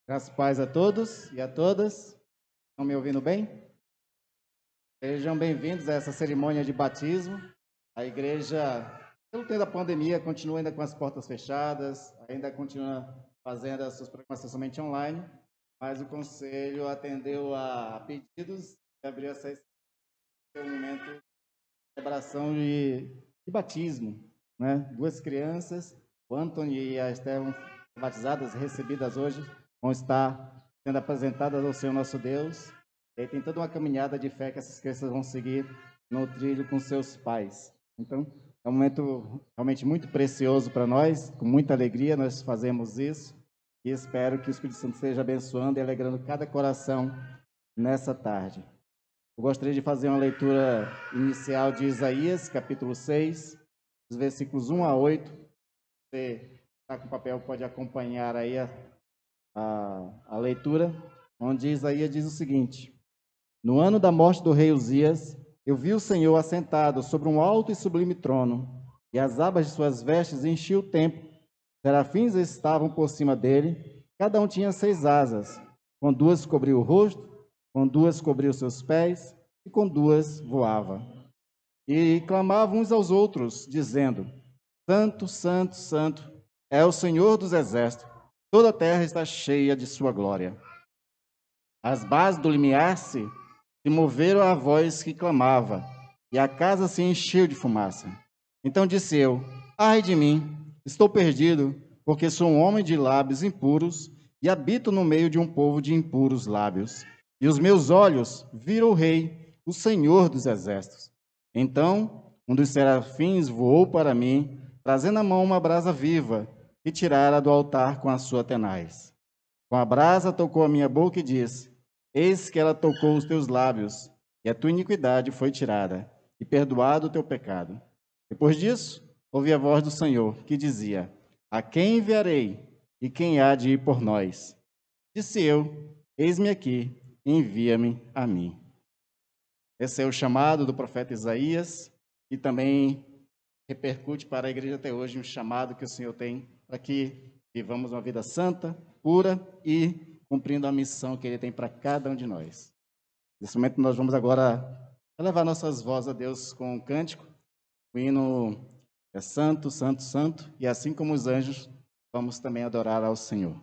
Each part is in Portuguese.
Graças e paz a todos e a todas. Estão me ouvindo bem? Sejam bem-vindos a essa cerimônia de batismo. A igreja, pelo tempo da pandemia, continua ainda com as portas fechadas, ainda continua fazendo as suas programações somente online, mas o conselho atendeu a pedidos e abriu esse momento de celebração de batismo, né? Duas crianças, o Antônio e a Estevam, batizadas, recebidas hoje, vão estar sendo apresentadas ao Senhor nosso Deus. E aí tem toda uma caminhada de fé que essas crianças vão seguir no trilho com seus pais. Então, é um momento realmente muito precioso para nós, com muita alegria nós fazemos isso, e espero que o Espírito Santo esteja abençoando e alegrando cada coração nessa tarde. Eu gostaria de fazer uma leitura inicial de Isaías, capítulo 6, os versículos 1 a 8. Você está com o papel, pode acompanhar aí a leitura, onde Isaías diz o seguinte: No ano da morte do rei Uzias, eu vi o Senhor assentado sobre um alto e sublime trono, e as abas de suas vestes enchiam o templo. Serafins estavam por cima dele, cada um tinha 6 asas, com 2 cobria o rosto, com 2 cobria os seus pés, e com 2 voava. E clamavam uns aos outros, dizendo: Santo, Santo, Santo, é o Senhor dos exércitos. Toda a terra está cheia de sua glória. As bases do limiar se moveram à voz que clamava, e a casa se encheu de fumaça. Então disse eu: Ai de mim, estou perdido, porque sou um homem de lábios impuros e habito no meio de um povo de impuros lábios. E os meus olhos viram o Rei, o Senhor dos exércitos. Então um dos serafins voou para mim, trazendo na mão uma brasa viva, e tirara do altar com a sua tenaz. Com a brasa tocou a minha boca e disse: Eis que ela tocou os teus lábios, e a tua iniquidade foi tirada, e perdoado o teu pecado. Depois disso, ouvi a voz do Senhor, que dizia: A quem enviarei, e quem há de ir por nós? Disse eu: Eis-me aqui, envia-me a mim. Esse é o chamado do profeta Isaías, e também repercute para a igreja até hoje, um chamado que o Senhor tem para que vivamos uma vida santa, pura e cumprindo a missão que Ele tem para cada um de nós. Nesse momento nós vamos agora elevar nossas vozes a Deus com um cântico. O hino é Santo, Santo, Santo, e assim como os anjos, vamos também adorar ao Senhor.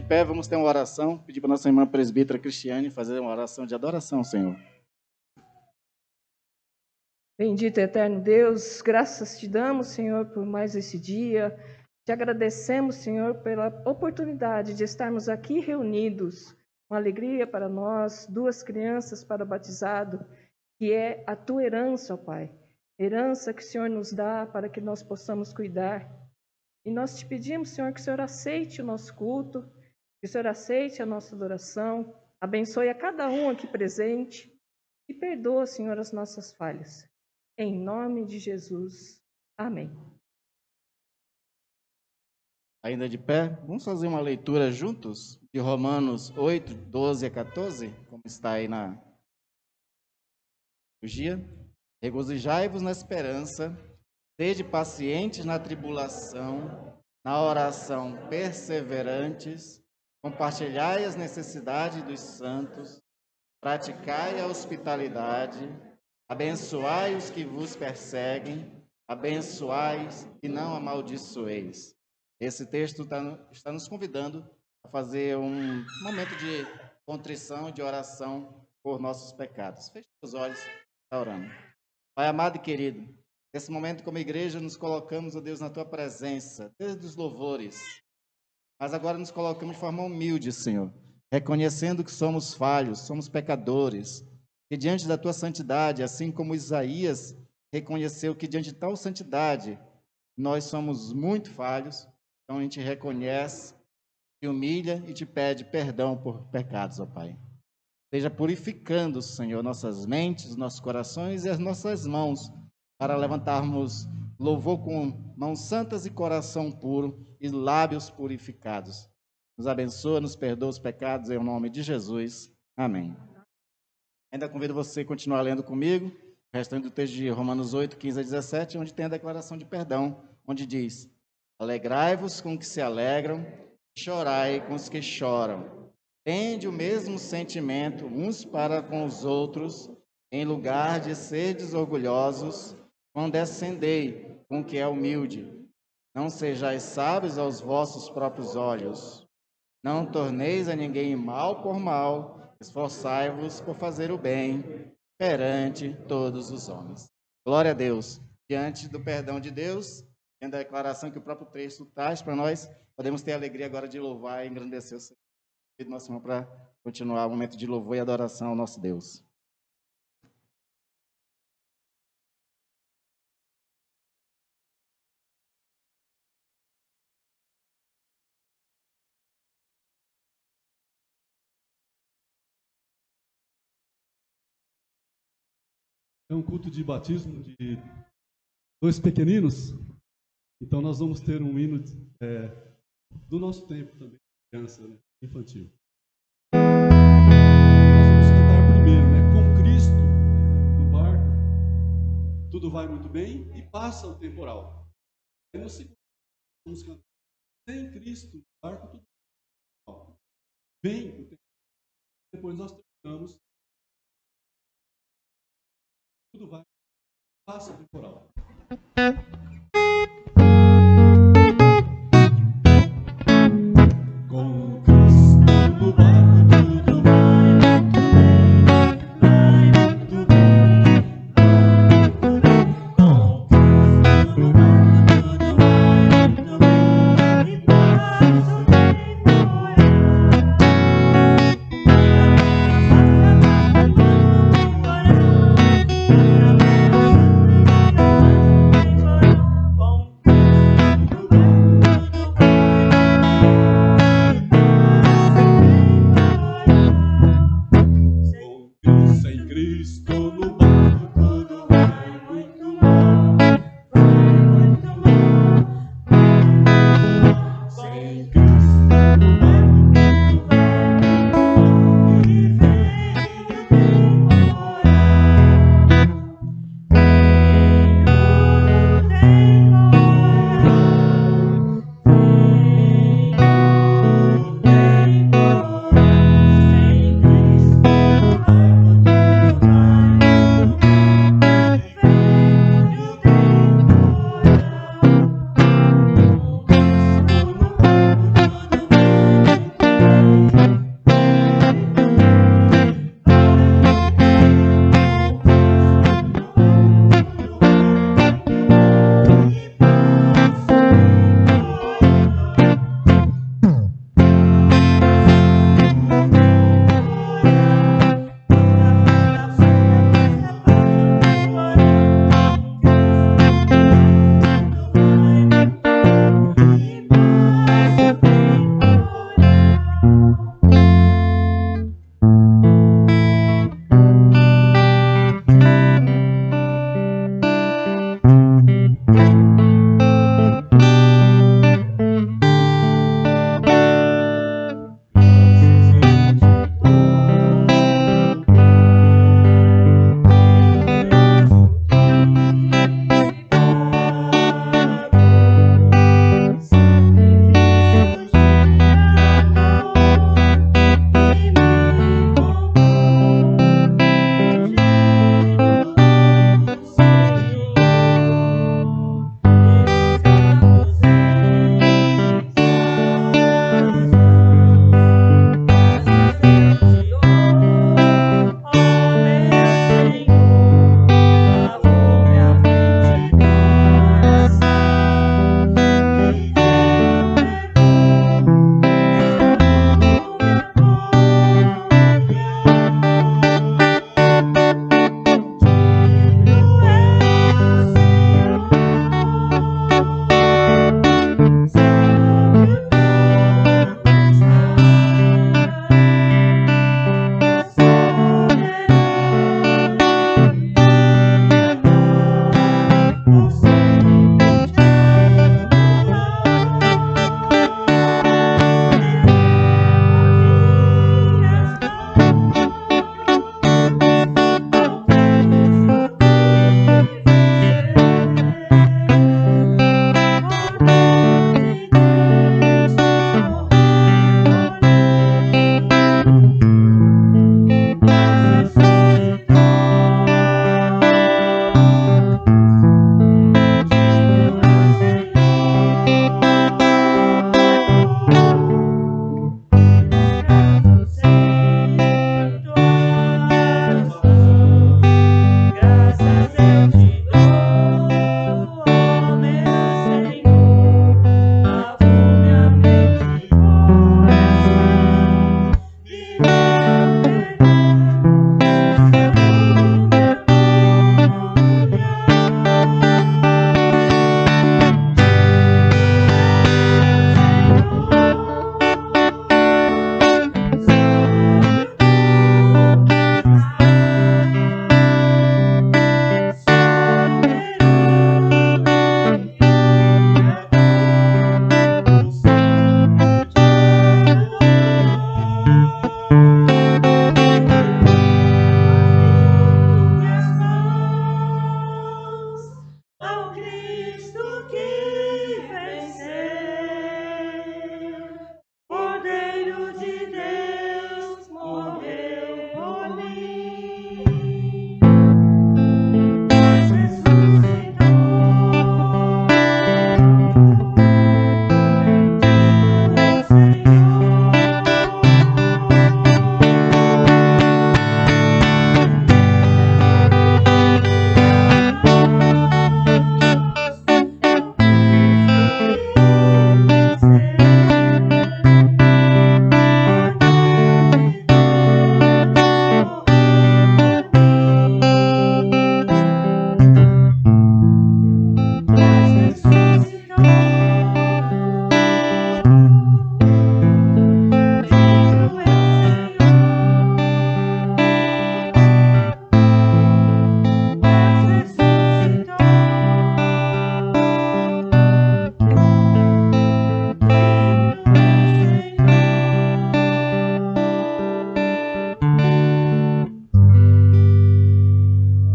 de pé, vamos ter uma oração. Pedir para nossa irmã presbítera Cristiane fazer uma oração de adoração, Senhor. Bendito eterno Deus, graças te damos, Senhor, por mais esse dia. Te agradecemos, Senhor, pela oportunidade de estarmos aqui reunidos. Uma alegria para nós, 2 crianças para o batizado, que é a tua herança, ó Pai. Herança que o Senhor nos dá para que nós possamos cuidar. E nós te pedimos, Senhor, que o Senhor aceite o nosso culto, que o Senhor aceite a nossa adoração, abençoe a cada um aqui presente e perdoa, Senhor, as nossas falhas. Em nome de Jesus. Amém. Ainda de pé, vamos fazer uma leitura juntos de Romanos 8, 12 a 14, como está aí na liturgia. Regozijai-vos na esperança, sede pacientes na tribulação, na oração perseverantes, compartilhai as necessidades dos santos, praticai a hospitalidade, abençoai os que vos perseguem, abençoai e não amaldiçoeis. Esse texto está nos convidando a fazer um momento de contrição e de oração por nossos pecados. Feche os olhos, está orando. Pai amado e querido, nesse momento como igreja nos colocamos, ó Deus, na tua presença, desde os louvores, mas agora nos colocamos de forma humilde, Senhor, reconhecendo que somos falhos, somos pecadores, que diante da tua santidade, assim como Isaías reconheceu que diante de tal santidade nós somos muito falhos, então a gente reconhece, te humilha e te pede perdão por pecados, ó Pai. Esteja purificando, Senhor, nossas mentes, nossos corações e as nossas mãos, para levantarmos louvor com mãos santas e coração puro e lábios purificados. Nos abençoa, nos perdoa os pecados, em nome de Jesus. Amém. Ainda convido você a continuar lendo comigo, o restante do texto de Romanos 8, 15 a 17, onde tem a declaração de perdão, onde diz: alegrai-vos com os que se alegram, chorai com os que choram. Tende o mesmo sentimento uns para com os outros, em lugar de serdes orgulhosos, condescendei com o que é humilde. Não sejais sábios aos vossos próprios olhos. Não torneis a ninguém mal por mal, esforçai-vos por fazer o bem perante todos os homens. Glória a Deus. Diante do perdão de Deus, e da declaração que o próprio texto traz para nós, podemos ter a alegria agora de louvar e engrandecer o Senhor. Convido nosso irmão para continuar o momento de louvor e adoração ao nosso Deus. É um culto de batismo de 2 pequeninos. Então nós vamos ter um hino do nosso tempo também, criança, né? Infantil. Nós vamos cantar primeiro, né? Com Cristo no barco, tudo vai muito bem e passa o temporal. Aí no segundo, vamos cantar sem Cristo no barco, tudo vai muito bem. Vem o temporal. Depois nós terminamos. Tudo vai, passa o temporal. Com Cristo no barco tudo vai muito bem, com Cristo no barco tudo vai muito bem, e passa o temporal. Temporal.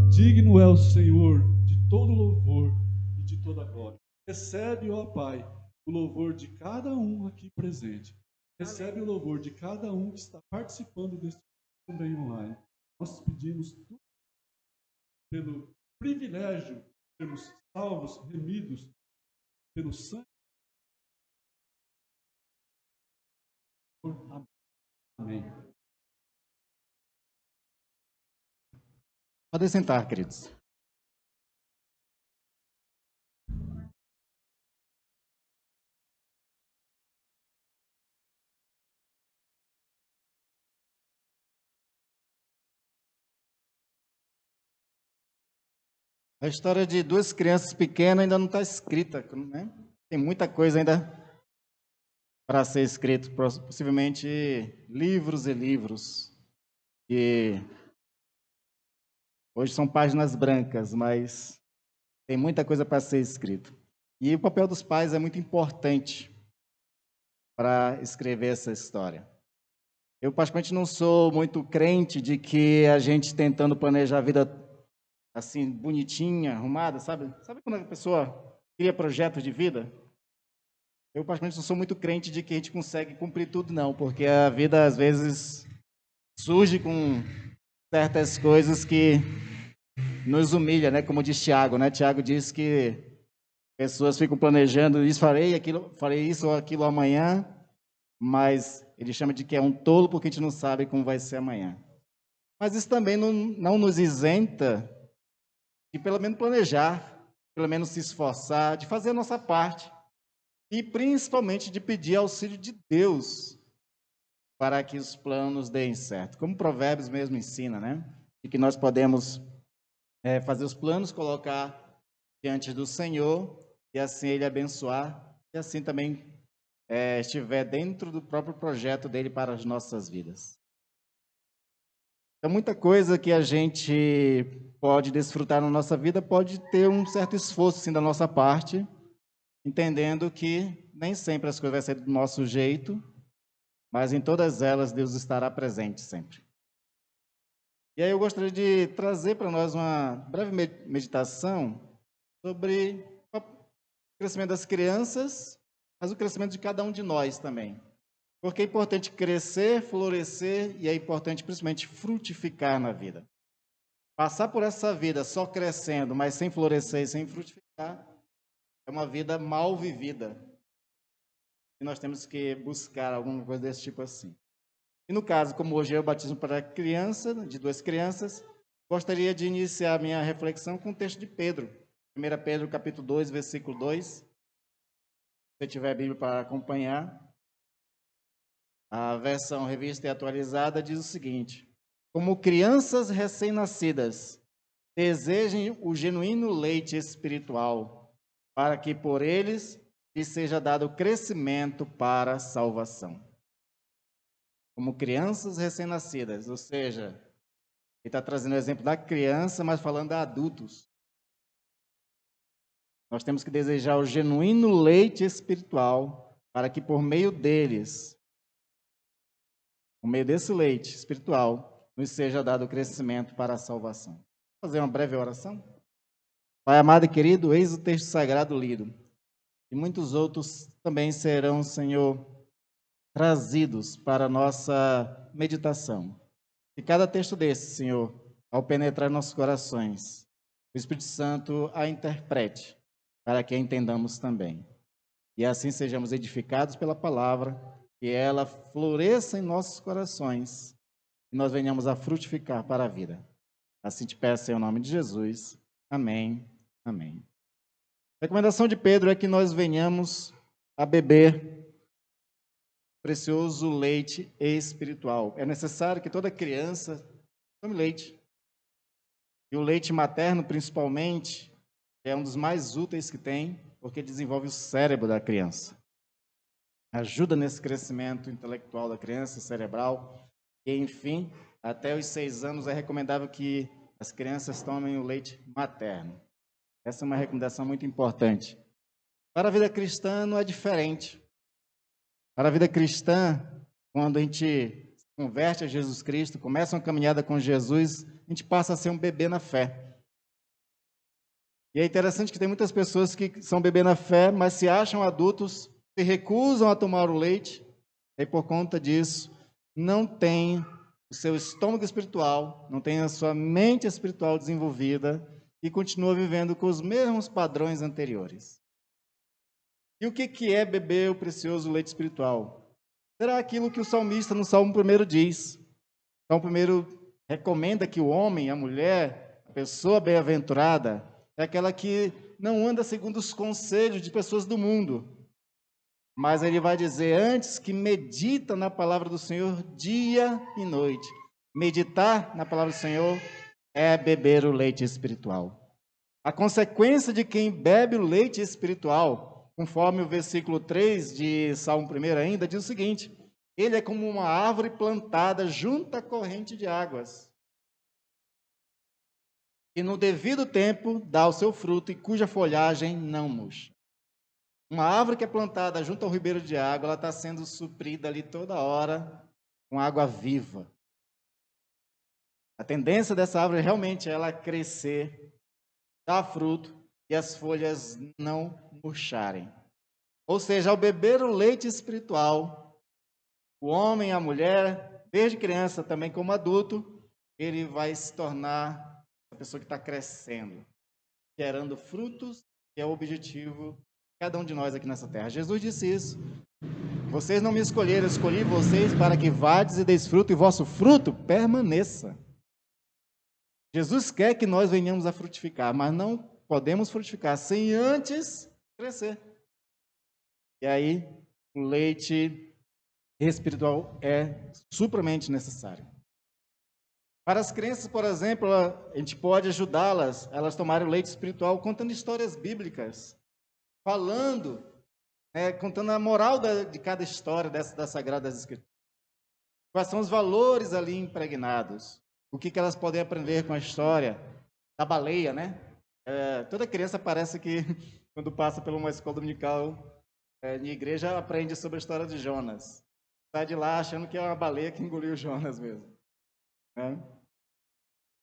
Digno é o Senhor de todo louvor e de toda glória. Recebe, ó Pai, o louvor de cada um aqui presente. Recebe o louvor de cada um que está participando deste também online. Nós pedimos tudo pelo privilégio de sermos salvos, remidos pelo sangue. Amém. Podem sentar, queridos. A história de duas crianças pequenas ainda não está escrita, né? Tem muita coisa ainda para ser escrito, possivelmente livros e livros. E hoje são páginas brancas, mas tem muita coisa para ser escrito. E o papel dos pais é muito importante para escrever essa história. Eu, particularmente, não sou muito crente de que a gente tentando planejar a vida assim, bonitinha, arrumada, sabe? Sabe quando a pessoa cria projetos de vida? Eu, particularmente, não sou muito crente de que a gente consegue cumprir tudo, não, porque a vida, às vezes, surge com certas coisas que nos humilha, né? Como diz Tiago, né? Tiago diz que pessoas ficam planejando isso, farei isso ou aquilo amanhã, mas ele chama de que é um tolo porque a gente não sabe como vai ser amanhã. Mas isso também não nos isenta de pelo menos planejar, pelo menos se esforçar, de fazer a nossa parte e principalmente de pedir auxílio de Deus para que os planos deem certo. Como Provérbios mesmo ensina, né? De que nós podemos fazer os planos, colocar diante do Senhor e assim Ele abençoar e assim também estiver dentro do próprio projeto dele para as nossas vidas. Então, muita coisa que a gente pode desfrutar na nossa vida pode ter um certo esforço, sim, da nossa parte, entendendo que nem sempre as coisas vão ser do nosso jeito, mas em todas elas Deus estará presente sempre. E aí eu gostaria de trazer para nós uma breve meditação sobre o crescimento das crianças, mas o crescimento de cada um de nós também. Porque é importante crescer, florescer e é importante principalmente frutificar na vida. Passar por essa vida só crescendo, mas sem florescer e sem frutificar, é uma vida mal vivida. E nós temos que buscar alguma coisa desse tipo assim. E no caso, como hoje é o batismo para criança, de 2 crianças, gostaria de iniciar a minha reflexão com o texto de Pedro. 1 Pedro, capítulo 2, versículo 2. Se você tiver a Bíblia para acompanhar, a versão revista e atualizada diz o seguinte: como crianças recém-nascidas, desejem o genuíno leite espiritual, para que por eles lhes seja dado crescimento para a salvação. Como crianças recém-nascidas, ou seja, ele está trazendo o exemplo da criança, mas falando a adultos. Nós temos que desejar o genuíno leite espiritual, para que por meio deles, por meio desse leite espiritual, nos seja dado o crescimento para a salvação. Vou fazer uma breve oração? Pai amado e querido, eis o texto sagrado lido. E muitos outros também serão, Senhor, trazidos para a nossa meditação. E cada texto desse, Senhor, ao penetrar em nossos corações, o Espírito Santo a interprete, para que a entendamos também. E assim sejamos edificados pela palavra, que ela floresça em nossos corações, e nós venhamos a frutificar para a vida. Assim te peço em nome de Jesus. Amém. Amém. A recomendação de Pedro é que nós venhamos a beber precioso leite espiritual. É necessário que toda criança tome leite. E o leite materno, principalmente, é um dos mais úteis que tem, porque desenvolve o cérebro da criança. Ajuda nesse crescimento intelectual da criança, cerebral. E, enfim, até os 6 anos é recomendável que as crianças tomem o leite materno. Essa é uma recomendação muito importante. Para a vida cristã não é diferente. Para a vida cristã, quando a gente se converte a Jesus Cristo, começa uma caminhada com Jesus, a gente passa a ser um bebê na fé. E é interessante que tem muitas pessoas que são bebê na fé, mas se acham adultos, se recusam a tomar o leite, e por conta disso, não tem o seu estômago espiritual, não tem a sua mente espiritual desenvolvida e continua vivendo com os mesmos padrões anteriores. E o que é beber o precioso leite espiritual? Será aquilo que o salmista no Salmo 1 diz. O Salmo 1 recomenda que o homem, a mulher, a pessoa bem-aventurada, é aquela que não anda segundo os conselhos de pessoas do mundo. Mas ele vai dizer antes que medita na palavra do Senhor dia e noite. Meditar na palavra do Senhor é beber o leite espiritual. A consequência de quem bebe o leite espiritual, conforme o versículo 3 de Salmo 1 ainda, diz o seguinte: ele é como uma árvore plantada junto à corrente de águas, que no devido tempo dá o seu fruto e cuja folhagem não murcha. Uma árvore que é plantada junto ao ribeiro de água, ela está sendo suprida ali toda hora com água viva. A tendência dessa árvore realmente é ela crescer, dar fruto e as folhas não murcharem. Ou seja, ao beber o leite espiritual, o homem e a mulher, desde criança também como adulto, ele vai se tornar a pessoa que está crescendo, gerando frutos, que é o objetivo de cada um de nós aqui nessa terra. Jesus disse isso. Vocês não me escolheram, eu escolhi vocês para que vades e deis fruto, e vosso fruto permaneça. Jesus quer que nós venhamos a frutificar, mas não podemos frutificar sem antes crescer. E aí, o leite espiritual é supremamente necessário. Para as crianças, por exemplo, a gente pode ajudá-las, elas tomarem o leite espiritual contando histórias bíblicas, falando, contando a moral de cada história das Sagradas Escrituras. Quais são os valores ali impregnados. o que elas podem aprender com a história da baleia, né? Toda criança parece que, quando passa por uma escola dominical de igreja, aprende sobre a história de Jonas. Sai de lá achando que é uma baleia que engoliu Jonas mesmo, né?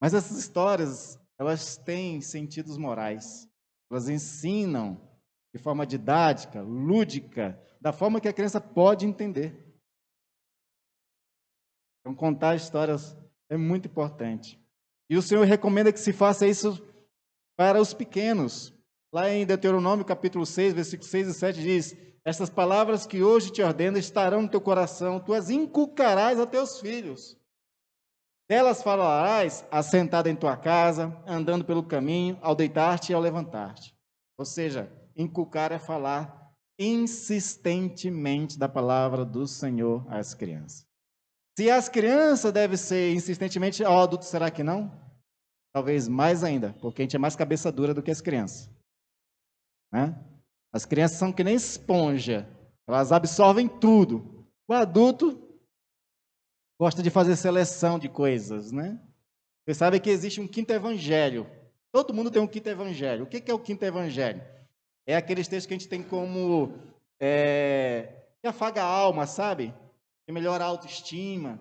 Mas essas histórias, elas têm sentidos morais. Elas ensinam de forma didática, lúdica, da forma que a criança pode entender. Então, contar histórias é muito importante. E o Senhor recomenda que se faça isso para os pequenos. Lá em Deuteronômio, capítulo 6, versículos 6 e 7, diz: estas palavras que hoje te ordeno estarão no teu coração, tu as inculcarás a teus filhos. Delas falarás assentado em tua casa, andando pelo caminho, ao deitar-te e ao levantar-te. Ou seja, inculcar é falar insistentemente da palavra do Senhor às crianças. Se as crianças devem ser insistentemente, ao adulto será que não? Talvez mais ainda, porque a gente é mais cabeça dura do que as crianças, né? As crianças são que nem esponja, elas absorvem tudo. O adulto gosta de fazer seleção de coisas, né? Você sabe que existe um quinto evangelho. Todo mundo tem um quinto evangelho. O que é o quinto evangelho? É aqueles textos que a gente tem como que afaga a alma, sabe? Que melhora a autoestima,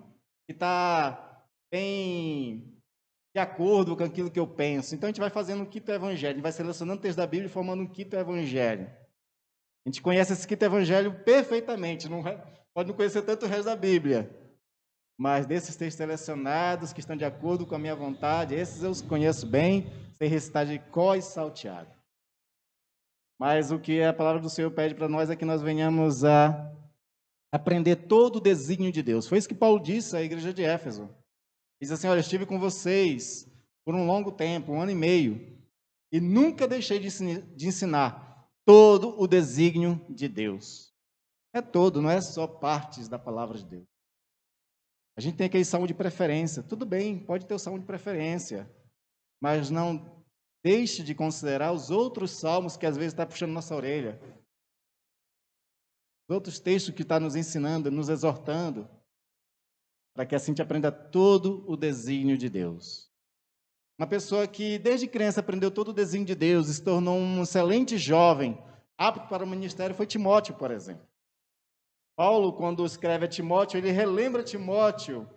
que está bem de acordo com aquilo que eu penso. Então a gente vai fazendo um quinto evangelho, a gente vai selecionando textos da Bíblia e formando um quinto evangelho. A gente conhece esse quinto evangelho perfeitamente, pode não conhecer tanto o resto da Bíblia, mas desses textos selecionados, que estão de acordo com a minha vontade, esses eu os conheço bem, sem recitar de có e salteado. Mas o que a palavra do Senhor pede para nós é que nós venhamos a aprender todo o desígnio de Deus. Foi isso que Paulo disse à igreja de Éfeso. Diz assim: olha, eu estive com vocês por um longo tempo, 1 ano e meio, e nunca deixei de ensinar todo o desígnio de Deus. É todo, não é só partes da palavra de Deus. A gente tem aquele salmo de preferência. Tudo bem, pode ter o salmo de preferência, mas não deixe de considerar os outros salmos que às vezes está puxando nossa orelha. Os outros textos que está nos ensinando, nos exortando, para que assim a gente aprenda todo o desígnio de Deus. Uma pessoa que desde criança aprendeu todo o desígnio de Deus e se tornou um excelente jovem, apto para o ministério, foi Timóteo, por exemplo. Paulo, quando escreve a Timóteo, ele relembra Timóteo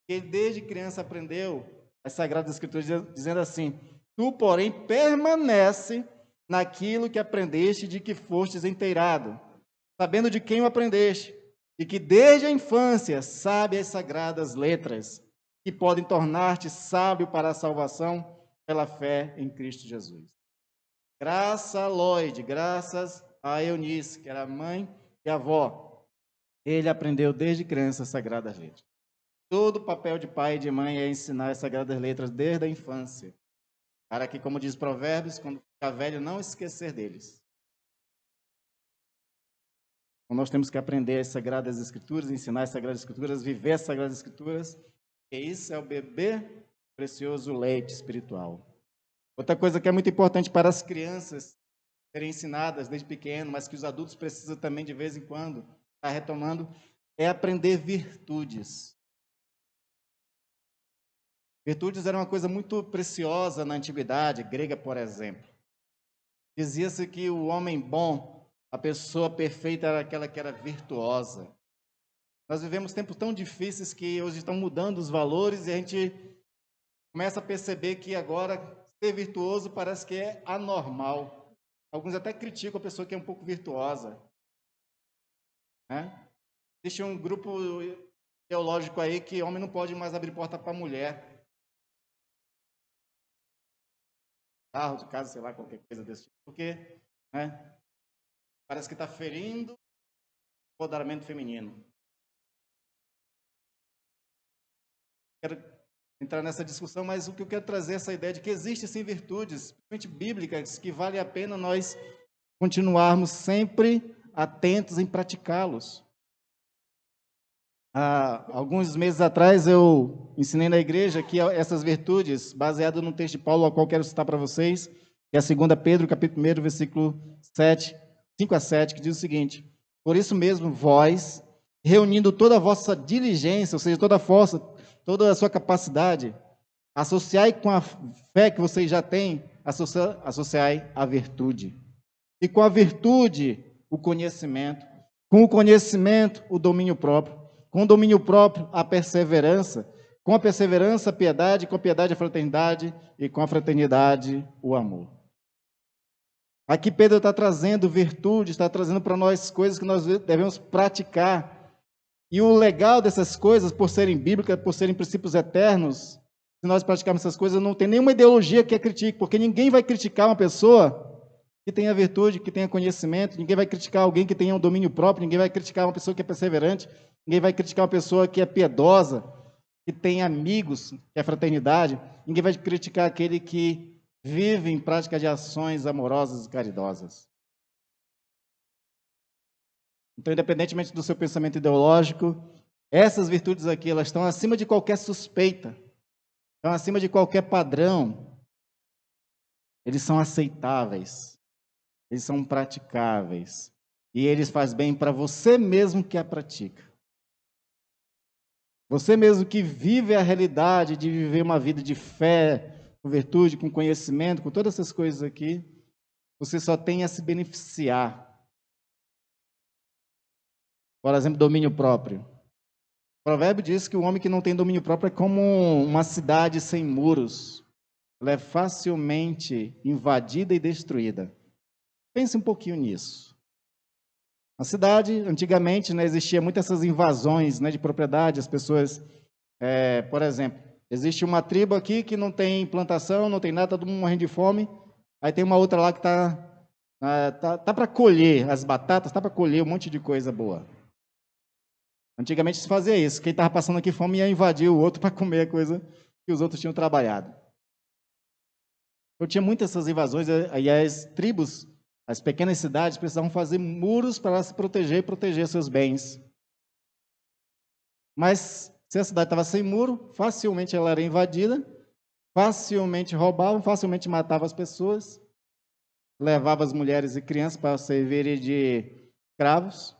que ele desde criança aprendeu as Sagradas Escrituras, dizendo assim: tu, porém, permanece naquilo que aprendeste, de que fostes inteirado, sabendo de quem o aprendeste, e que desde a infância sabe as sagradas letras, que podem tornar-te sábio para a salvação pela fé em Cristo Jesus. Graças a Lloyd, graças a Eunice, que era a mãe e a avó, ele aprendeu desde criança as sagradas letras. Todo o papel de pai e de mãe é ensinar as sagradas letras desde a infância, para que, como diz Provérbios, quando ficar velho, não esquecer deles. Então, nós temos que aprender as Sagradas Escrituras, ensinar as Sagradas Escrituras, viver as Sagradas Escrituras, porque isso é o bebê precioso leite espiritual. Outra coisa que é muito importante para as crianças serem ensinadas desde pequeno, mas que os adultos precisam também de vez em quando estar retomando, é aprender virtudes. Virtudes era uma coisa muito preciosa na antiguidade grega, por exemplo. Dizia-se que o homem bom, a pessoa perfeita, era aquela que era virtuosa. Nós vivemos tempos tão difíceis que hoje estão mudando os valores e a gente começa a perceber que agora ser virtuoso parece que é anormal. Alguns até criticam a pessoa que é um pouco virtuosa, né? Existe um grupo teológico aí que homem não pode mais abrir porta para mulher. Carro de casa, sei lá, qualquer coisa desse tipo. Porque, né, parece que está ferindo o empoderamento feminino. Quero entrar nessa discussão, mas o que eu quero trazer é essa ideia de que existem sim virtudes, principalmente bíblicas, que vale a pena nós continuarmos sempre atentos em praticá-los. Há alguns meses atrás eu ensinei na igreja que essas virtudes, baseado no texto de Paulo, ao qual quero citar para vocês, que é 2 Pedro, capítulo 1, versículo 5 a 7, que diz o seguinte: por isso mesmo, vós, reunindo toda a vossa diligência, ou seja, toda a força, toda a sua capacidade, Associai com a fé que vocês já têm, associai a virtude. E com a virtude, o conhecimento. Com o conhecimento, o domínio próprio. Com o domínio próprio, a perseverança. Com a perseverança, a piedade. Com a piedade, a fraternidade. E com a fraternidade, o amor. Aqui Pedro está trazendo virtude, está trazendo para nós coisas que nós devemos praticar. E o legal dessas coisas, por serem bíblicas, por serem princípios eternos, se nós praticarmos essas coisas, não tem nenhuma ideologia que a critique, porque ninguém vai criticar uma pessoa que tenha virtude, que tenha conhecimento, ninguém vai criticar alguém que tenha um domínio próprio, ninguém vai criticar uma pessoa que é perseverante, ninguém vai criticar uma pessoa que é piedosa, que tem amigos, que é fraternidade, ninguém vai criticar aquele que vive em prática de ações amorosas e caridosas. Então, independentemente do seu pensamento ideológico, essas virtudes aqui, elas estão acima de qualquer suspeita, estão acima de qualquer padrão. Eles são aceitáveis, eles são praticáveis, e eles fazem bem para você mesmo que a pratica. Você mesmo que vive a realidade de viver uma vida de fé, com virtude, com conhecimento, com todas essas coisas aqui, você só tem a se beneficiar. Por exemplo, domínio próprio. O provérbio diz que o homem que não tem domínio próprio é como uma cidade sem muros. Ela é facilmente invadida e destruída. Pense um pouquinho nisso. Na cidade, antigamente, existia muitas essas invasões de propriedade, as pessoas, por exemplo, existe uma tribo aqui que não tem plantação, não tem nada, todo mundo morrendo de fome, aí tem uma outra lá que tá para colher as batatas, está para colher um monte de coisa boa. Antigamente se fazia isso, quem estava passando aqui fome ia invadir o outro para comer a coisa que os outros tinham trabalhado. Então tinha muitas essas invasões, e as tribos, as pequenas cidades precisavam fazer muros para se proteger e proteger seus bens. Mas se a cidade estava sem muro, facilmente ela era invadida, facilmente roubavam, facilmente matavam as pessoas, levavam as mulheres e crianças para servirem de escravos.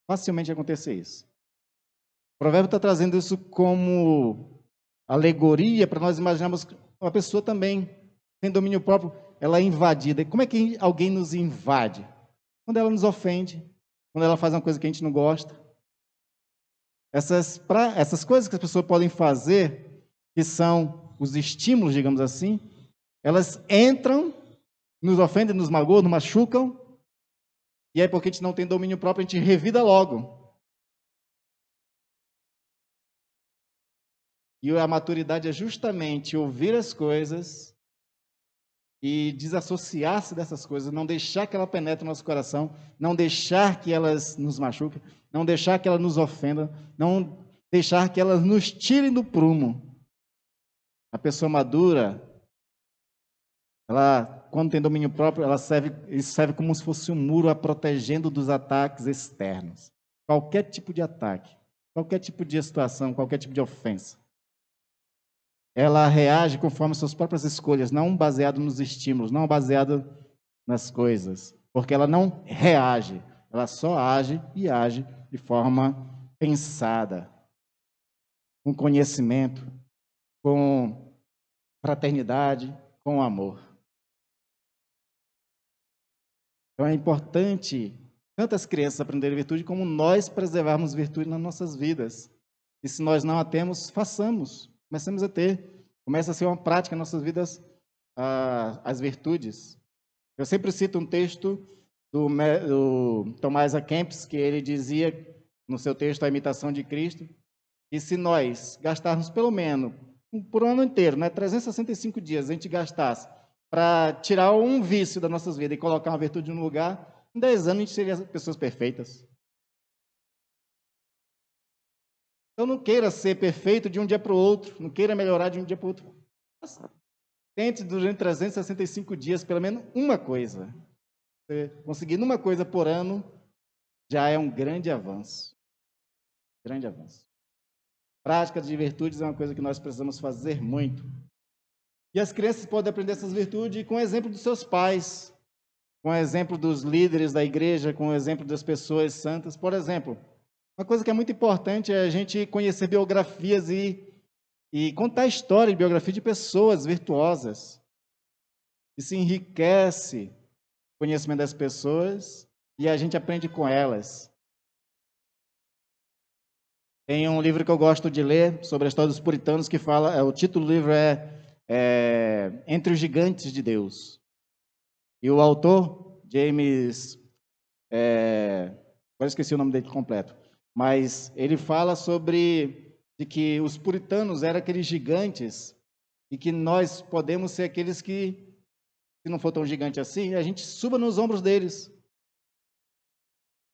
Facilmente acontecia isso. O provérbio está trazendo isso como alegoria para nós imaginarmos uma pessoa também tem domínio próprio, ela é invadida. Como é que alguém nos invade? Quando ela nos ofende, quando ela faz uma coisa que a gente não gosta. Essas coisas que as pessoas podem fazer, que são os estímulos, digamos assim, elas entram, nos ofendem, nos magoam, nos machucam, e aí porque a gente não tem domínio próprio, a gente revida logo. E a maturidade é justamente ouvir as coisas e desassociar-se dessas coisas, não deixar que ela penetre no nosso coração, não deixar que elas nos machuquem, não deixar que elas nos ofendam, não deixar que elas nos tirem do prumo. A pessoa madura, ela, quando tem domínio próprio, isso serve como se fosse um muro a protegendo dos ataques externos. Qualquer tipo de ataque, qualquer tipo de situação, qualquer tipo de ofensa. Ela reage conforme suas próprias escolhas, não baseado nos estímulos, não baseado nas coisas. Porque ela não reage, ela só age e age de forma pensada, com conhecimento, com fraternidade, com amor. Então é importante tanto as crianças aprenderem virtude, como nós preservarmos virtude nas nossas vidas. E se nós não a temos, façamos. Comecemos a ter. Começa a ser uma prática nas nossas vidas, as virtudes. Eu sempre cito um texto do Tomás A. Kempis, que ele dizia, no seu texto, A Imitação de Cristo, que se nós gastarmos pelo menos, por um ano inteiro, 365 dias, a gente gastasse para tirar um vício das nossas vidas e colocar uma virtude no lugar, em 10 anos a gente seria pessoas perfeitas. Então não queira ser perfeito de um dia para o outro, não queira melhorar de um dia para o outro. Tente durante 365 dias, pelo menos uma coisa. Você conseguir uma coisa por ano, já é um grande avanço. Grande avanço. Prática de virtudes é uma coisa que nós precisamos fazer muito. E as crianças podem aprender essas virtudes com o exemplo dos seus pais, com o exemplo dos líderes da igreja, com o exemplo das pessoas santas. Por exemplo, uma coisa que é muito importante é a gente conhecer biografias e e contar a história e biografia de pessoas virtuosas. E se enriquece o conhecimento das pessoas e a gente aprende com elas. Tem um livro que eu gosto de ler sobre a história dos puritanos que fala, o título do livro é Entre os Gigantes de Deus. E o autor, James, agora esqueci o nome dele completo, mas ele fala sobre de que os puritanos eram aqueles gigantes e que nós podemos ser aqueles que, se não for tão gigante assim, a gente suba nos ombros deles.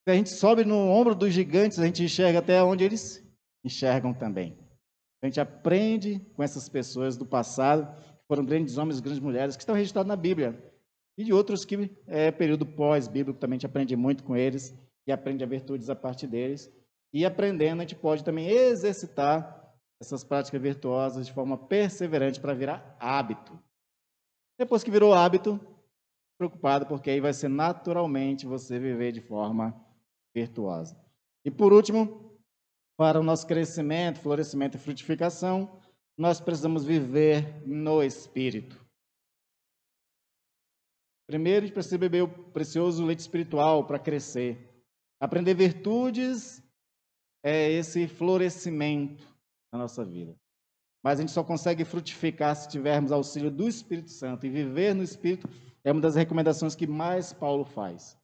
Se a gente sobe no ombro dos gigantes, a gente enxerga até onde eles enxergam também. A gente aprende com essas pessoas do passado, que foram grandes homens, grandes mulheres, que estão registrados na Bíblia. E de outros que período pós-bíblico, também a gente aprende muito com eles, e aprende a virtudes a partir deles. E aprendendo, a gente pode também exercitar essas práticas virtuosas de forma perseverante para virar hábito. Depois que virou hábito, preocupado, porque aí vai ser naturalmente você viver de forma virtuosa. E por último, para o nosso crescimento, florescimento e frutificação, nós precisamos viver no Espírito. Primeiro, a gente precisa beber o precioso leite espiritual para crescer. Aprender virtudes é esse florescimento na nossa vida. Mas a gente só consegue frutificar se tivermos auxílio do Espírito Santo. E viver no Espírito é uma das recomendações que mais Paulo faz.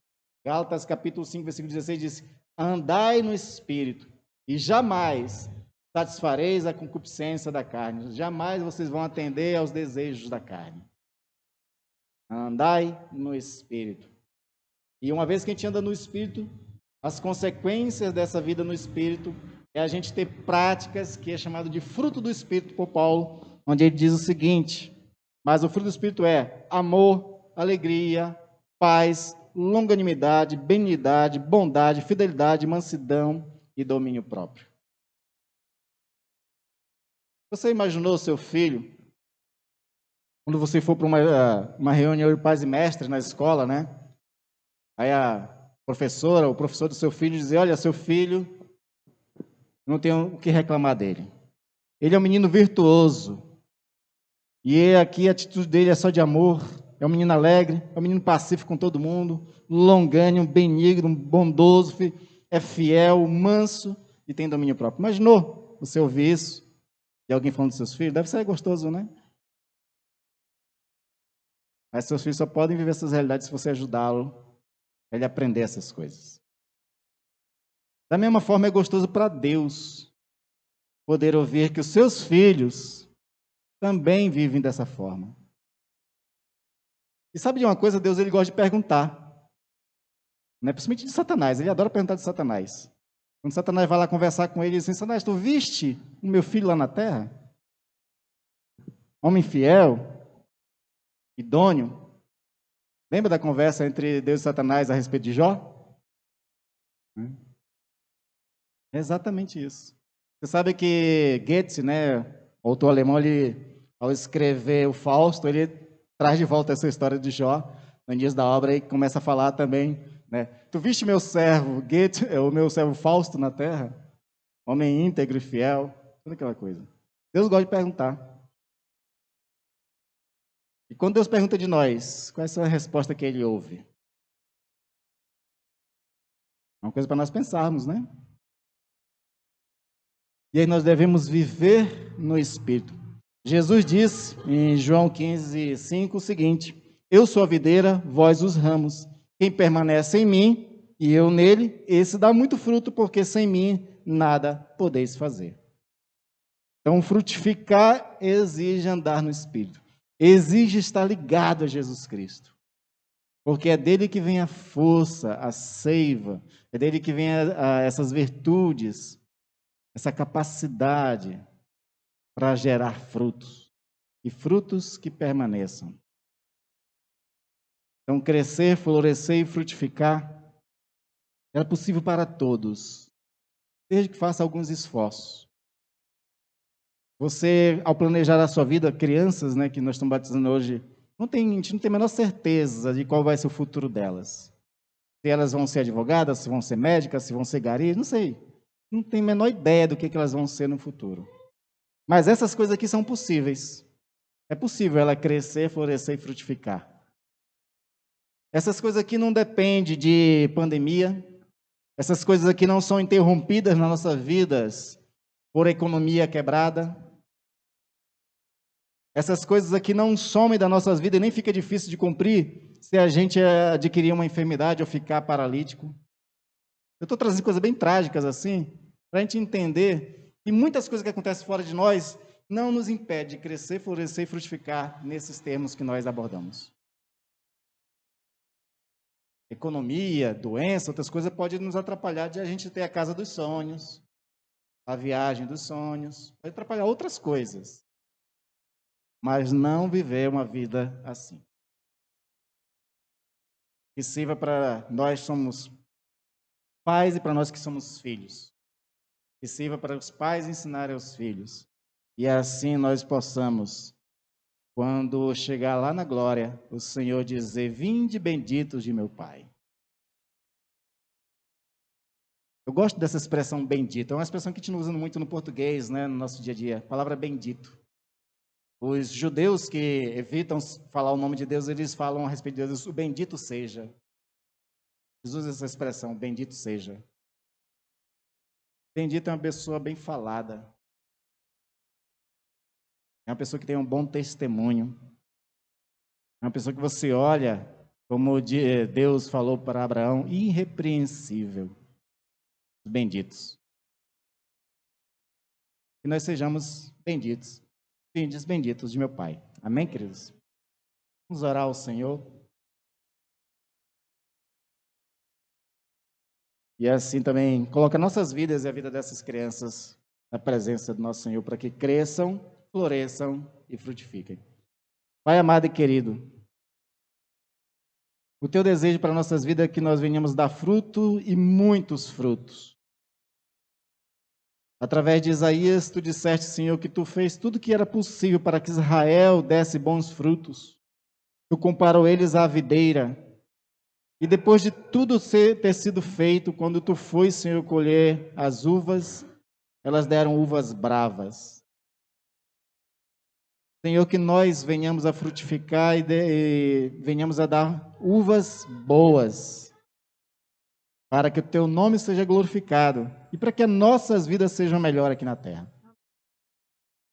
Gálatas capítulo 5, versículo 16 diz: andai no Espírito e jamais satisfareis a concupiscência da carne. Jamais vocês vão atender aos desejos da carne. Andai no Espírito. E uma vez que a gente anda no Espírito, as consequências dessa vida no Espírito é a gente ter práticas que é chamado de fruto do Espírito por Paulo, onde ele diz o seguinte: mas o fruto do Espírito é amor, alegria, paz, longanimidade, benignidade, bondade, fidelidade, mansidão e domínio próprio. Você imaginou seu filho, quando você for para uma reunião de pais e mestres na escola, né? Aí a professora, o professor do seu filho dizer: olha, seu filho, não tem o que reclamar dele. Ele é um menino virtuoso. E aqui a atitude dele é só de amor. É um menino alegre, é um menino pacífico com todo mundo, longânimo, benigno, bondoso, é fiel, manso e tem domínio próprio. Imaginou você ouvir isso de alguém falando dos seus filhos? Deve ser gostoso, né? Mas seus filhos só podem viver essas realidades se você ajudá-lo a ele aprender essas coisas. Da mesma forma, é gostoso para Deus poder ouvir que os seus filhos também vivem dessa forma. E sabe de uma coisa? Deus ele gosta de perguntar. Né? Principalmente de Satanás. Ele adora perguntar de Satanás. Quando Satanás vai lá conversar com ele, ele diz assim: Satanás, tu viste o meu filho lá na terra? Homem fiel, idôneo. Lembra da conversa entre Deus e Satanás a respeito de Jó? É exatamente isso. Você sabe que Goethe, né, o autor alemão, ele, ao escrever o Fausto, ele traz de volta essa história de Jó no início da obra e começa a falar também, né? Tu viste meu servo Goethe, o meu servo Fausto na terra? Homem íntegro e fiel, toda aquela coisa. Deus gosta de perguntar. E quando Deus pergunta de nós, qual é a resposta que ele ouve? É uma coisa para nós pensarmos, né? E aí nós devemos viver no Espírito. Jesus disse em João 15, 5 o seguinte: eu sou a videira, vós os ramos. Quem permanece em mim e eu nele, esse dá muito fruto, porque sem mim nada podeis fazer. Então, frutificar exige andar no Espírito. Exige estar ligado a Jesus Cristo. Porque é dele que vem a força, a seiva, é dele que vem essas virtudes, essa capacidade para gerar frutos, e frutos que permaneçam. Então, crescer, florescer e frutificar é possível para todos, desde que faça alguns esforços. Você, ao planejar a sua vida, crianças, né, que nós estamos batizando hoje, a gente não tem a menor certeza de qual vai ser o futuro delas. Se elas vão ser advogadas, se vão ser médicas, se vão ser garis, não sei. Não tem a menor ideia do que elas vão ser no futuro. Mas essas coisas aqui são possíveis. É possível ela crescer, florescer e frutificar. Essas coisas aqui não dependem de pandemia. Essas coisas aqui não são interrompidas nas nossas vidas por economia quebrada. Essas coisas aqui não somem das nossas vidas e nem fica difícil de cumprir se a gente adquirir uma enfermidade ou ficar paralítico. Eu estou trazendo coisas bem trágicas assim, para a gente entender que muitas coisas que acontecem fora de nós não nos impedem de crescer, florescer e frutificar nesses termos que nós abordamos. Economia, doença, outras coisas podem nos atrapalhar de a gente ter a casa dos sonhos, a viagem dos sonhos, pode atrapalhar outras coisas, mas não viver uma vida assim. Que sirva para nós somos pais e para nós que somos filhos. Que sirva para os pais ensinarem aos filhos. E assim nós possamos, quando chegar lá na glória, o Senhor dizer: vinde benditos de meu Pai. Eu gosto dessa expressão bendito. É uma expressão que a gente não usa muito no português, né, no nosso dia a dia. A palavra bendito. Os judeus que evitam falar o nome de Deus, eles falam a respeito de Deus: o bendito seja. Jesus usa essa expressão, bendito seja. Bendito é uma pessoa bem falada. É uma pessoa que tem um bom testemunho. É uma pessoa que você olha, como Deus falou para Abraão, irrepreensível. Os benditos. Que nós sejamos benditos. Filhos benditos de meu Pai. Amém, queridos? Vamos orar ao Senhor. E assim também coloca nossas vidas e a vida dessas crianças na presença do nosso Senhor, para que cresçam, floresçam e frutifiquem. Pai amado e querido, o teu desejo para nossas vidas é que nós venhamos dar fruto e muitos frutos. Através de Isaías, tu disseste, Senhor, que tu fez tudo o que era possível para que Israel desse bons frutos. Tu comparou eles à videira. E depois de tudo ter sido feito, quando tu foi, Senhor, colher as uvas, elas deram uvas bravas. Senhor, que nós venhamos a frutificar e venhamos a dar uvas boas, para que o teu nome seja glorificado e para que as nossas vidas sejam melhores aqui na terra.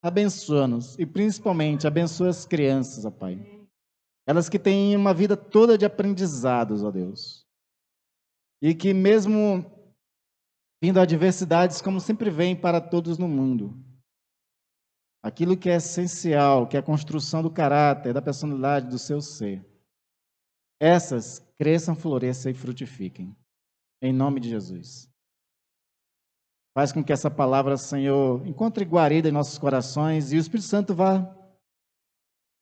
Abençoa-nos e principalmente abençoa as crianças, ó Pai. Elas que têm uma vida toda de aprendizados, ó Deus. E que mesmo vindo adversidades, como sempre vem para todos no mundo, aquilo que é essencial, que é a construção do caráter, da personalidade, do seu ser, essas cresçam, floresçam e frutifiquem. Em nome de Jesus. Faz com que essa palavra, Senhor, encontre guarida em nossos corações e o Espírito Santo vá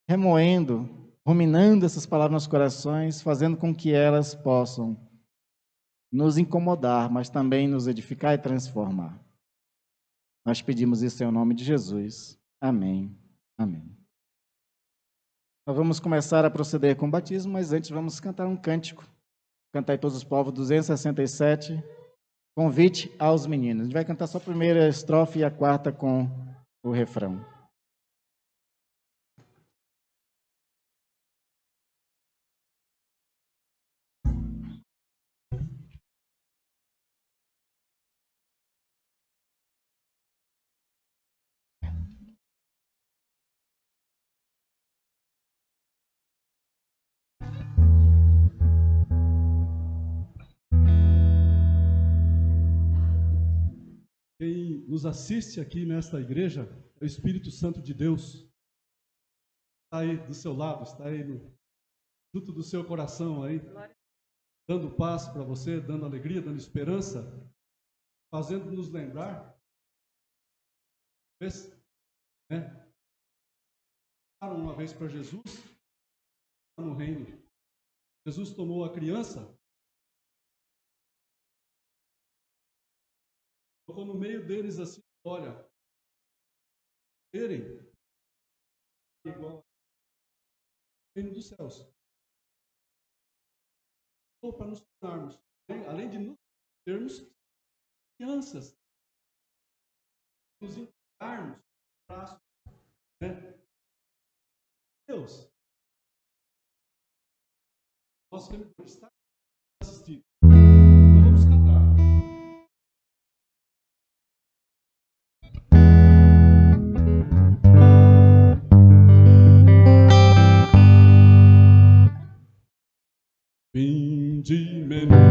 remoendo, ruminando essas palavras nos corações, fazendo com que elas possam nos incomodar, mas também nos edificar e transformar. Nós pedimos isso em nome de Jesus. Amém. Amém. Nós vamos começar a proceder com o batismo, mas antes vamos cantar um cântico. Cantai todos os povos, 267. Convite aos meninos. A gente vai cantar só a primeira estrofe e a quarta com o refrão. Quem nos assiste aqui nesta igreja é o Espírito Santo de Deus. Está aí do seu lado, está aí junto do seu coração aí, dando paz para você, dando alegria, dando esperança, fazendo nos lembrar, né? Uma vez para Jesus no reino. Jesus tomou a criança, colocou no meio deles assim, olha, terem igual ao reino dos céus. Ou para nos tornarmos, além de nos termos crianças, nos entregarmos abraço, né? Deus, nosso cantor está assistindo. Então vamos cantar. Vinde, menino.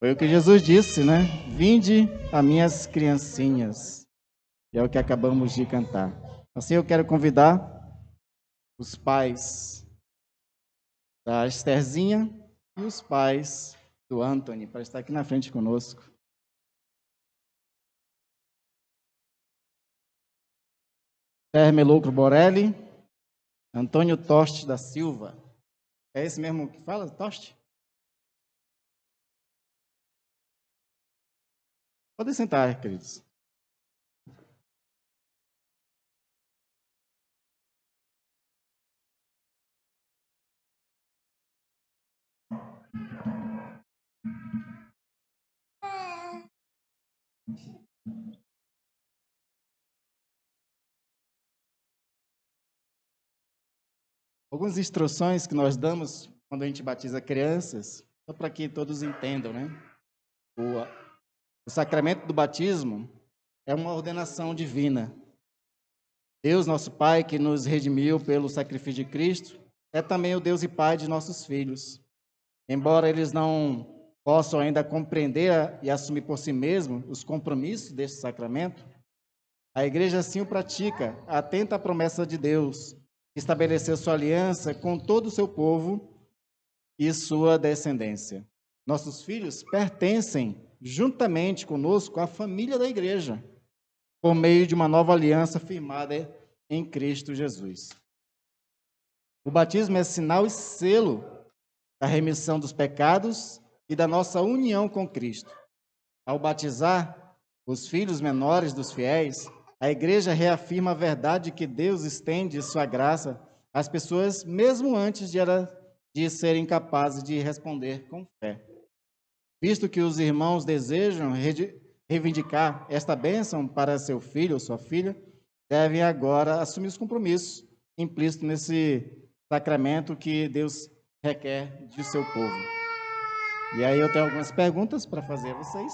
Foi o que Jesus disse, né? Vinde a minhas criancinhas. E é o que acabamos de cantar. Assim eu quero convidar os pais da Estherzinha e os pais do Anthony para estar aqui na frente conosco. Melucro Borelli, Antônio Toste da Silva. É esse mesmo que fala, Toste? Podem sentar, queridos. Algumas instruções que nós damos quando a gente batiza crianças, só para que todos entendam, né? O sacramento do batismo é uma ordenação divina. Deus, nosso Pai, que nos redimiu pelo sacrifício de Cristo, é também o Deus e Pai de nossos filhos. Embora eles não possam ainda compreender e assumir por si mesmos os compromissos deste sacramento, a Igreja assim o pratica, atenta à promessa de Deus, que estabeleceu sua aliança com todo o seu povo e sua descendência. Nossos filhos pertencem, juntamente conosco, à família da Igreja, por meio de uma nova aliança firmada em Cristo Jesus. O batismo é sinal e selo da remissão dos pecados e da nossa união com Cristo. Ao batizar os filhos menores dos fiéis, a Igreja reafirma a verdade que Deus estende sua graça às pessoas, mesmo antes de serem capazes de responder com fé. Visto que os irmãos desejam reivindicar esta bênção para seu filho ou sua filha, devem agora assumir os compromissos implícitos nesse sacramento que Deus requer de seu povo. E aí eu tenho algumas perguntas para fazer a vocês.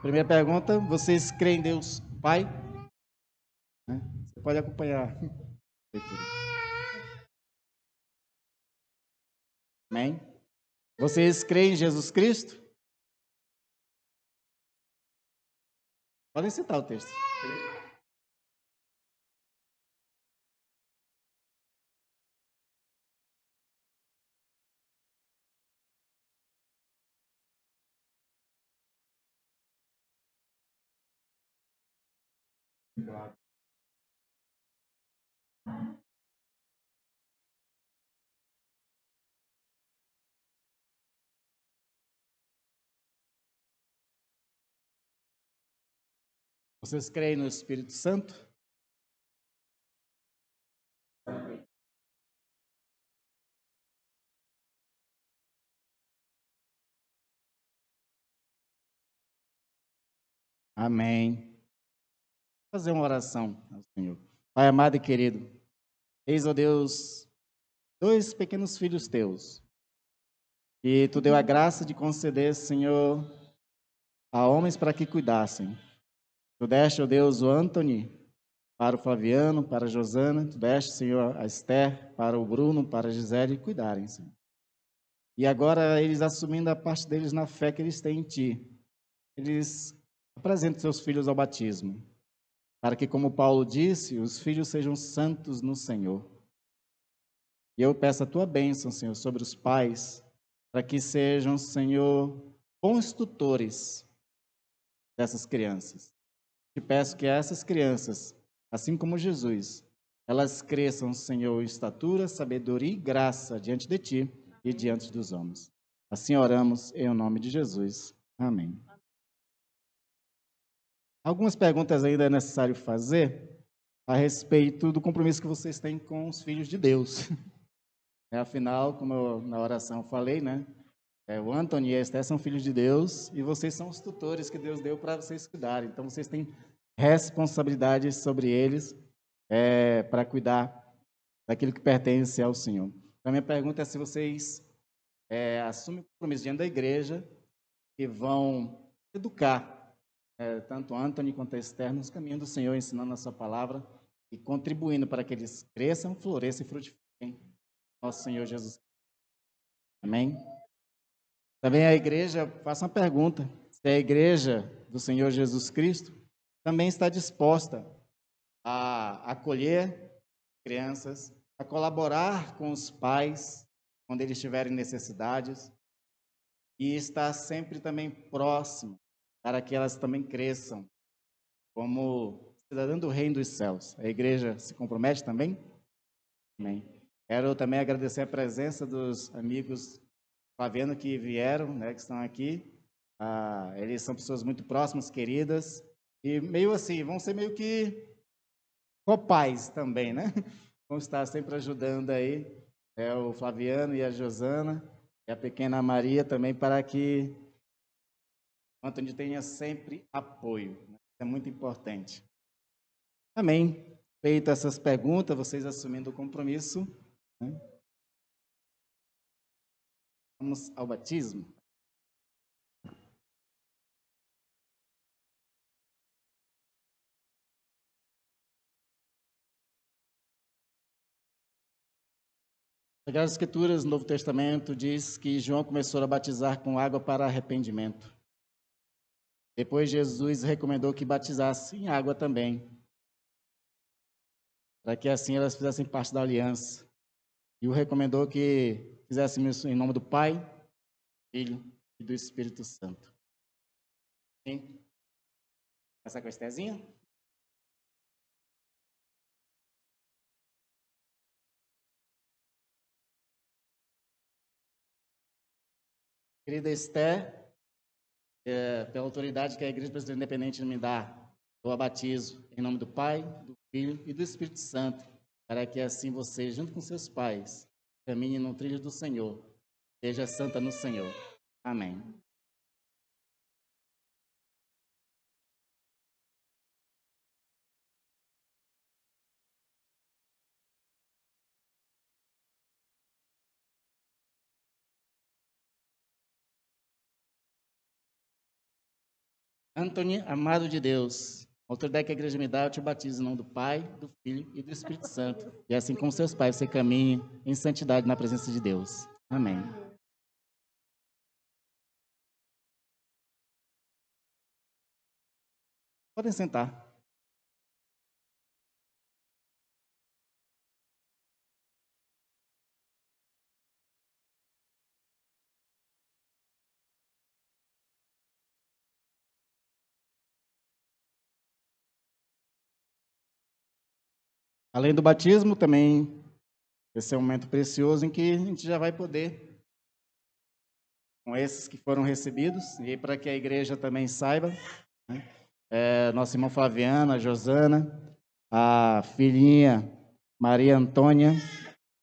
Primeira pergunta, vocês creem em Deus Pai? Você pode acompanhar. Amém? Vocês creem em Jesus Cristo? Podem citar o texto. Vocês creem no Espírito Santo? Amém. Vou fazer uma oração ao Senhor. Pai amado e querido, eis, ó Deus, 2 pequenos filhos teus, e tu deu a graça de conceder, Senhor, a homens para que cuidassem. Tu deste, ó Deus, o Anthony para o Flaviano, para a Josana, tu deste, Senhor, a Esther, para o Bruno, para a Gisele cuidarem, Senhor. E agora eles assumindo a parte deles na fé que eles têm em Ti, eles apresentam seus filhos ao batismo, para que, como Paulo disse, os filhos sejam santos no Senhor. E eu peço a Tua bênção, Senhor, sobre os pais, para que sejam, Senhor, bons tutores dessas crianças. Te peço que essas crianças, assim como Jesus, elas cresçam, Senhor, em estatura, sabedoria e graça diante de Ti e diante dos homens. Assim oramos em nome de Jesus. Amém. Algumas perguntas ainda é necessário fazer a respeito do compromisso que vocês têm com os filhos de Deus. Afinal, como eu na oração falei, né? O Anthony e a Esther são filhos de Deus e vocês são os tutores que Deus deu para vocês cuidarem. Então, vocês têm responsabilidades sobre eles para cuidar daquilo que pertence ao Senhor. Então, a minha pergunta é se vocês assumem o compromisso diante da igreja que vão educar tanto Anthony quanto a Esther nos caminhos do Senhor, ensinando a sua palavra e contribuindo para que eles cresçam, floresçam e frutifiquem nosso Senhor Jesus. Amém? Também a igreja, faço uma pergunta, se a igreja do Senhor Jesus Cristo também está disposta a acolher crianças, a colaborar com os pais quando eles tiverem necessidades e estar sempre também próximo para que elas também cresçam como cidadã do reino dos céus. A igreja se compromete também? Amém. Quero também agradecer a presença dos amigos Flaviano que vieram, né, que estão aqui. Eles são pessoas muito próximas, queridas, e meio assim, vão ser meio que copais também, né? Vão estar sempre ajudando aí, o Flaviano e a Josana, e a pequena Maria também, para que o Antônio tenha sempre apoio. Né? Isso é muito importante. Amém. Feito essas perguntas, vocês assumindo o compromisso, né? Vamos ao batismo. Sagradas Escrituras, no Novo Testamento, diz que João começou a batizar com água para arrependimento. Depois Jesus recomendou que batizasse em água também, para que assim elas fizessem parte da aliança. E o recomendou que fizéssemos isso em nome do Pai, Filho e do Espírito Santo. Sim? Começar com a Estezinha? Querida Esther, pela autoridade que a Igreja Presbiteriana Independente me dá, eu a batizo em nome do Pai, do Filho e do Espírito Santo, para que assim você, junto com seus pais, caminhe no trilho do Senhor, seja santa no Senhor. Amém. Anthony, amado de Deus, a autoridade que a igreja me dá, eu te batizo em nome do Pai, do Filho e do Espírito Santo. E assim como seus pais, você caminhe em santidade na presença de Deus. Amém. Podem sentar. Além do batismo, também esse é um momento precioso em que a gente já vai poder, com esses que foram recebidos, e para que a igreja também saiba, né? Nossa irmã Flaviana, a Josana, a filhinha Maria Antônia,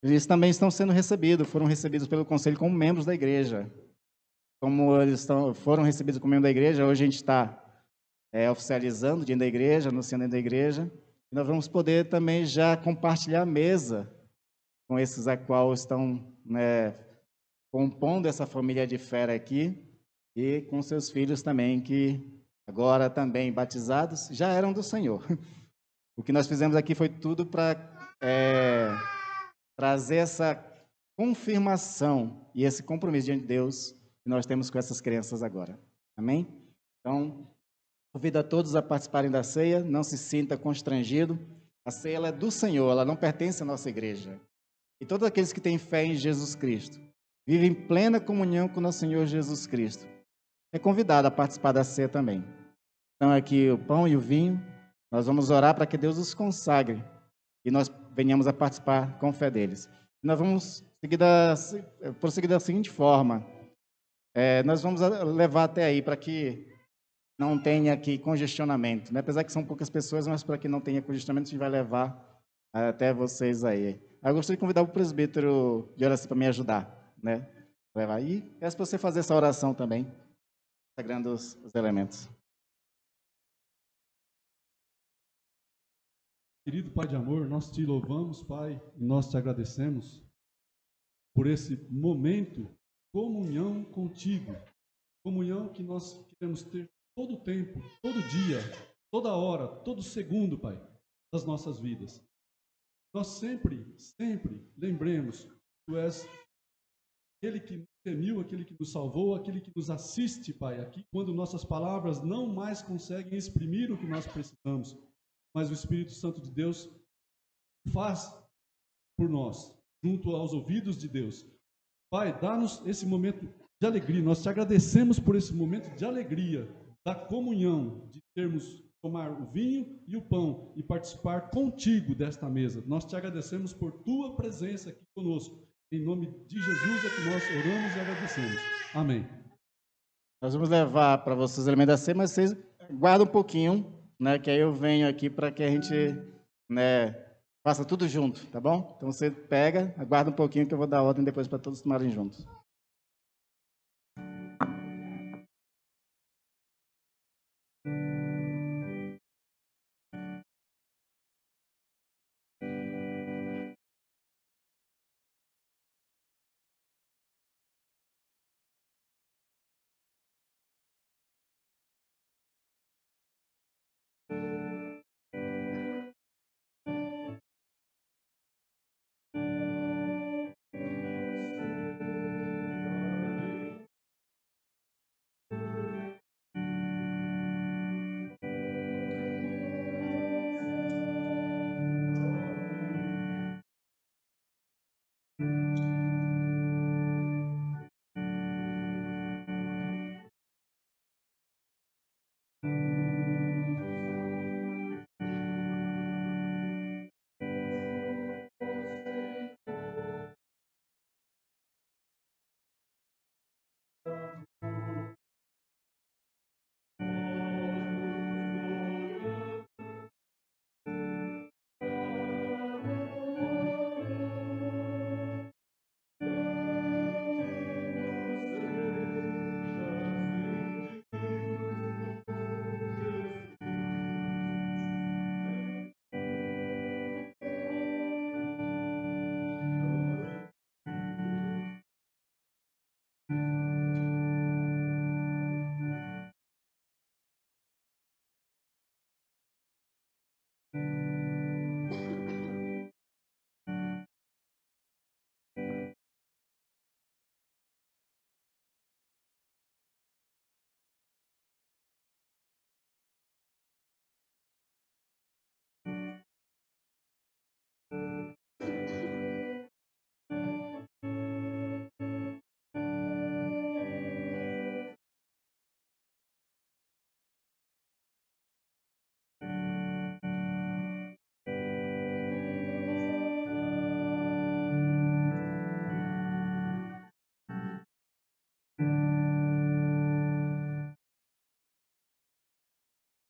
eles também estão sendo recebidos, foram recebidos pelo conselho como membros da igreja. Como eles foram recebidos como membros da igreja, hoje a gente está oficializando dentro da igreja, anunciando dentro da igreja. E nós vamos poder também já compartilhar a mesa com esses a qual estão, né, compondo essa família de fé aqui, e com seus filhos também, que agora também batizados, já eram do Senhor. O que nós fizemos aqui foi tudo para trazer essa confirmação e esse compromisso diante de Deus que nós temos com essas crianças agora. Amém? Então, convido a todos a participarem da ceia, não se sinta constrangido. A ceia ela é do Senhor, ela não pertence à nossa igreja. E todos aqueles que têm fé em Jesus Cristo, vivem em plena comunhão com o nosso Senhor Jesus Cristo, é convidado a participar da ceia também. Então, aqui o pão e o vinho, nós vamos orar para que Deus os consagre e nós venhamos a participar com fé deles. Nós vamos prosseguir da seguinte forma. Nós vamos levar até aí para que não tenha aqui congestionamento, né? Apesar que são poucas pessoas, mas para que não tenha congestionamento, a gente vai levar até vocês aí. Eu gostaria de convidar o presbítero de oração para me ajudar, né? Levar aí. Peço para você fazer essa oração também, sagrando os elementos. Querido Pai de amor, nós te louvamos, Pai, e nós te agradecemos por esse momento, comunhão contigo, comunhão que nós queremos ter todo o tempo, todo dia, toda hora, todo segundo, Pai, das nossas vidas. Nós sempre lembremos que Tu és aquele que nos remiu, aquele que nos salvou, aquele que nos assiste, Pai, aqui quando nossas palavras não mais conseguem exprimir o que nós precisamos, mas o Espírito Santo de Deus faz por nós, junto aos ouvidos de Deus. Pai, dá-nos esse momento de alegria. Nós te agradecemos por esse momento de alegria, da comunhão, de tomar o vinho e o pão e participar contigo desta mesa. Nós te agradecemos por tua presença aqui conosco. Em nome de Jesus é que nós oramos e agradecemos. Amém. Nós vamos levar para vocês os elementos da ceia, mas vocês guardam um pouquinho, né, que aí eu venho aqui para que a gente, né, faça tudo junto, tá bom? Então você pega, aguarda um pouquinho que eu vou dar ordem depois para todos tomarem juntos.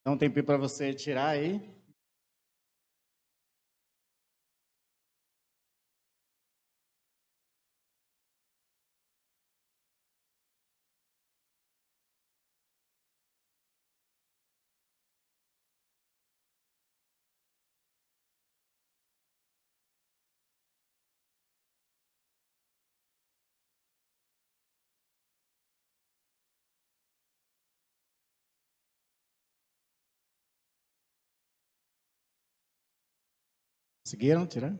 Então, um tempinho para você tirar aí. Conseguiram tirar?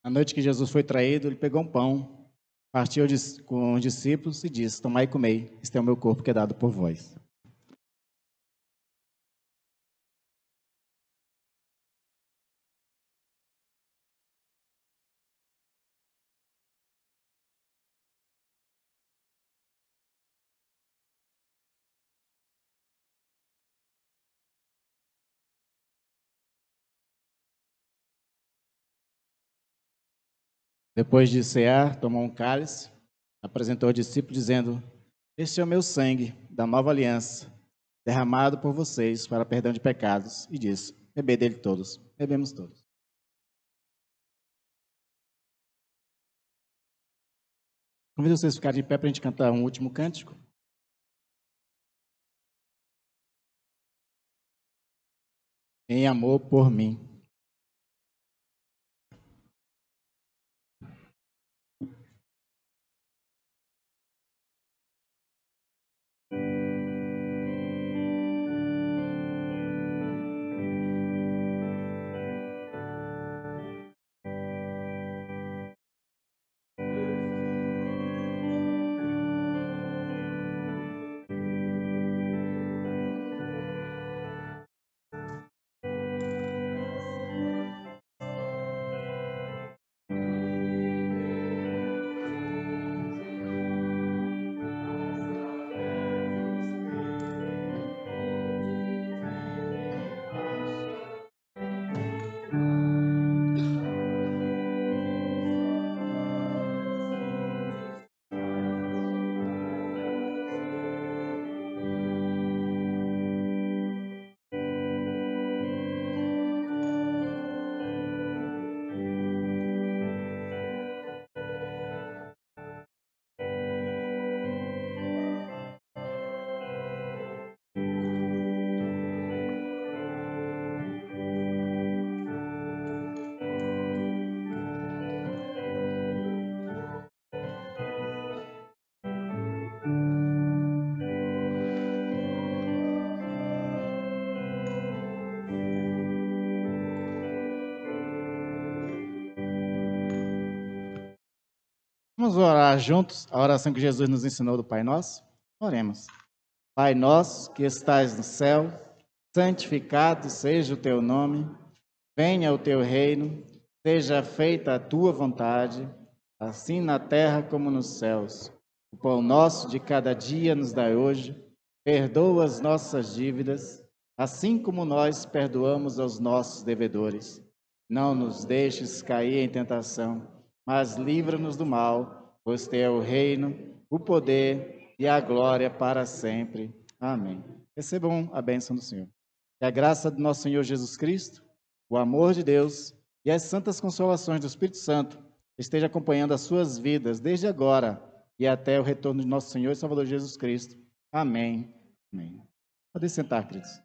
Na noite que Jesus foi traído, ele pegou um pão, partiu com os discípulos e disse: tomai e comei, este é o meu corpo que é dado por vós. Depois de cear, tomou um cálice, apresentou ao discípulo, dizendo: este é o meu sangue da nova aliança, derramado por vocês para perdão de pecados. E disse: bebei dele todos. Bebemos todos. Convido vocês a ficarem de pé para a gente cantar um último cântico. Em amor por mim. Vamos orar juntos a oração que Jesus nos ensinou do Pai Nosso? Oremos. Pai nosso que estais no céu, santificado seja o teu nome, venha o teu reino, seja feita a tua vontade, assim na terra como nos céus. O pão nosso de cada dia nos dai hoje, perdoa as nossas dívidas, assim como nós perdoamos aos nossos devedores. Não nos deixes cair em tentação, mas livra-nos do mal, pois teu é o reino, o poder e a glória para sempre. Amém. Recebam a bênção do Senhor. Que a graça do nosso Senhor Jesus Cristo, o amor de Deus e as santas consolações do Espírito Santo esteja acompanhando as suas vidas desde agora e até o retorno de nosso Senhor e Salvador Jesus Cristo. Amém. Amém. Podem sentar, queridos.